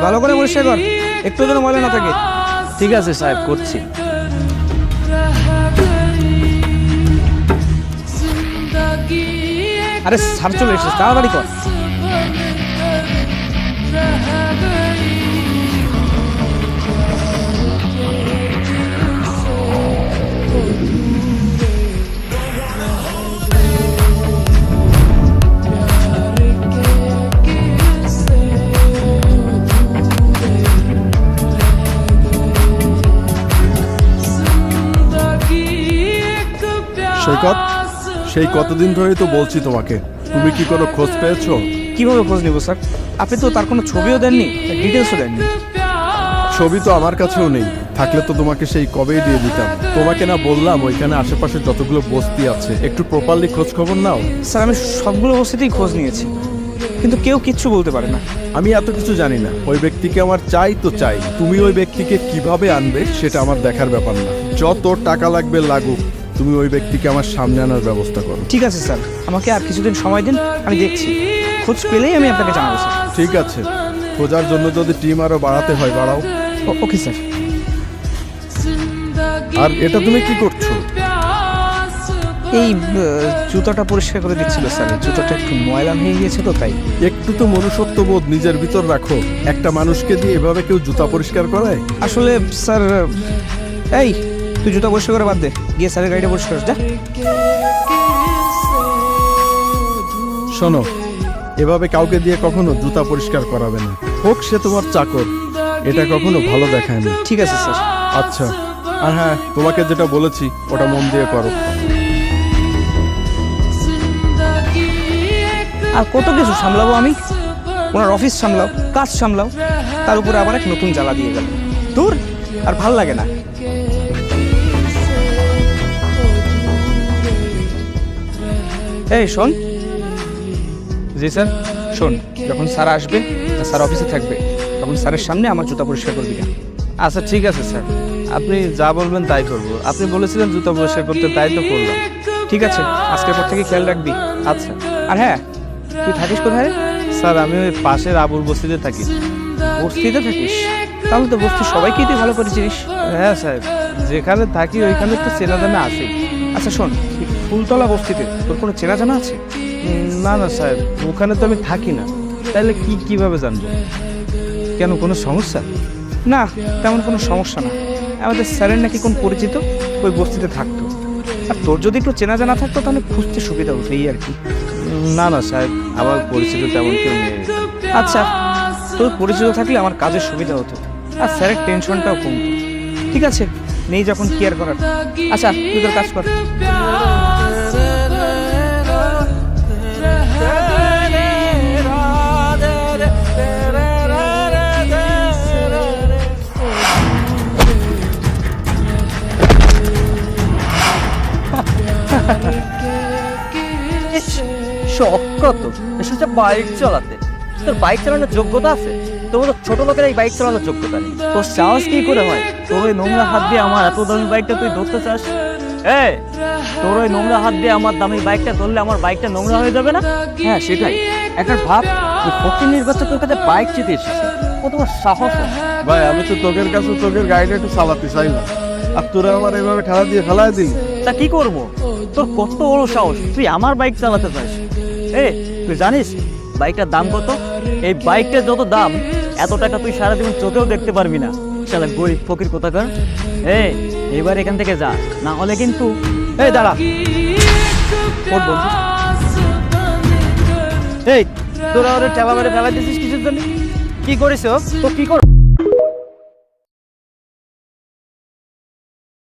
ভালো করে পরিষ্কার কর, একটু যেন ময়লা না থাকে। ঠিক আছে সাহেব, করছি। আরে স্যার চলে এসেছে, তাড়াতাড়ি কর। সৈকত, সেই কতদিন ধরেই তো বলছি তোমাকে, তুমি কি কোনো খোঁজ পেয়েছো? কিভাবে খোঁজ নিব স্যার? আপনি তো তার কোনো ছবিও দেননি, ডিটেলসও দেননি। ছবি তো আমার কাছেও নেই, থাকলে তো তোমাকে সেই কবেই দিয়ে দিতাম। তোমাকে না বললাম ওইখানে আশেপাশে যতগুলো বস্তি আছে একটু প্রপারলি খোঁজ খবর নাও। স্যার আমি সবগুলো বস্তিতেই খোঁজ নিয়েছি, কিন্তু কেউ কিচ্ছু বলতে পারে না। আমি এত কিছু জানি না, ওই ব্যক্তিকে আমার চাই তো চাই। তুমি ওই ব্যক্তিকে কিভাবে আনবে সেটা আমার দেখার ব্যাপার না। যত টাকা লাগবে লাগুক, তুমি ওই ব্যক্তিকে আমার সামনে আনার ব্যবস্থা করো। ঠিক আছে স্যার, আমাকে আর কিছুদিন সময় দিন, আমি দেখছি। খোঁজ পেলেই আমি আপনাকে জানাবো স্যার। ঠিক আছে, খোঁজার জন্য যদি টিম আরো বাড়াতে হয় বাড়াও। Okay sir. আর এটা তুমি কি করছো? এই জুতাটা পরিষ্কার করে দিচ্ছিল স্যার, জুতাটা একটু ময়লা হয়ে গিয়েছে তো তাই। একটু তো মনুষ্যত্ববোধ নিজের ভিতর রাখো। একটা মানুষকে দিয়ে এভাবে কেউ জুতা পরিষ্কার করায়? আসলে স্যার, এই তুই জুতা পরিষ্কার করে বাদ দে, গিয়ে স্যারের গাড়িটা পরিষ্কার কর, যা। শোনো, এভাবে কাউকে দিয়ে কখনো জুতা পরিষ্কার করাবে না, হোক সে তোমার চাকর। এটা কখনো ভালো দেখায় না। ঠিক আছে স্যার। আচ্ছা, আর হ্যাঁ, তোমাকে যেটা বলেছি ওটা মন দিয়ে করো। আর কত কিছু সামলাবো আমি? ওনার অফিস সামলাও, কাজ সামলাও, তার উপরে আবার এক নতুন জ্বালা দিয়ে গেল। দূর, আর ভাল লাগে না। এই শোন। জি স্যার। শোন, যখন স্যার আসবে, স্যার অফিসে থাকবে, তখন স্যারের সামনে আমার জুতা পরিষ্কার করবি না। আচ্ছা ঠিক আছে স্যার, আপনি যা বলবেন তাই করবো। আপনি বলেছিলেন জুতা পরিষ্কার করতে, তাই তো করলাম। ঠিক আছে, আজকের পর থেকে খেয়াল রাখবি। আচ্ছা। আর হ্যাঁ, তুই থাকিস কোথায়? স্যার আমি ওই পাশের আবুর বস্তিতে থাকি। বস্তিতে থাকিস? তাহলে তো বস্তি সবাইকেই তুই ভালো করে চিনিস। হ্যাঁ সাহেব, যেখানে থাকি ওইখানে তো চেনা জানা আছে। আচ্ছা শোন, ফুলতলা বস্তিতে তোর কোনো চেনা জানা আছে? না না সাহেব, ওখানে তো আমি থাকি না। তাহলে কিভাবে জানবো? কেন, কোনো সমস্যা? না, তেমন কোনো সমস্যা না। আমাদের স্যারের নাকি কোন পরিচিত ওই বস্তিতে থাকতো, আর তোর যদি একটু চেনা জানা থাকতো তাহলে খুঁজতে সুবিধা হতো, এই আর কি। না না সাহেব, আমার পরিচিত তেমন কেউ নেই। আচ্ছা, তোর পরিচিত থাকলে আমার কাজের সুবিধা হতো, আর স্যারের টেনশনটাও কমতো। ঠিক আছে, নেই যখন কেয়ার করার। আচ্ছা, তুই তোর কাজ কর। শখ কত এসেছে বাইক চালাতে? তোর বাইক চালানোর যোগ্যতা আছে? তোর তো ছোট লোকের এই বাইক চালানোর যোগ্যতা নেই। তোর সাহস কি করে হয় তোর ওই নোংরা হাত দিয়ে আমার এত দামি বাইকটা তুই ধরতে চাস? তোর ওই নোংরা হাত দিয়ে আমার দামি বাইকটা ধরলে আমার বাইকটা নোংরা হয়ে যাবে না? হ্যাঁ সেটাই। একটা ভাব, ফকির নির্বাচন তোর কাছে বাইক চেতে এসেছে, ও তোমার সাহস? ভাই, আমি তো তোকের কাছে তোকের গাড়িটা একটু চালাতে চাইলাম, আর তোরা আমার এইভাবে খেলা দিয়ে ফেলাই দিলি। তা কি করবো? তোর কত বড় সাহস, তুই আমার বাইক চালাতে চাস? তুই জানিস বাইকটার দাম কত? এই বাইকটার যত দাম, এত টাকা তুই সারা জীবন চোখেও দেখতে পারবি না। শালা গরিব ফকির কোথাকার। এবার এখান থেকে যা, না হলে কিন্তু দাঁড়া। তোরা ওরা চাপা মেরে ফেলা দিছিস কিসের জন্য? কি করিস? তো কি কর?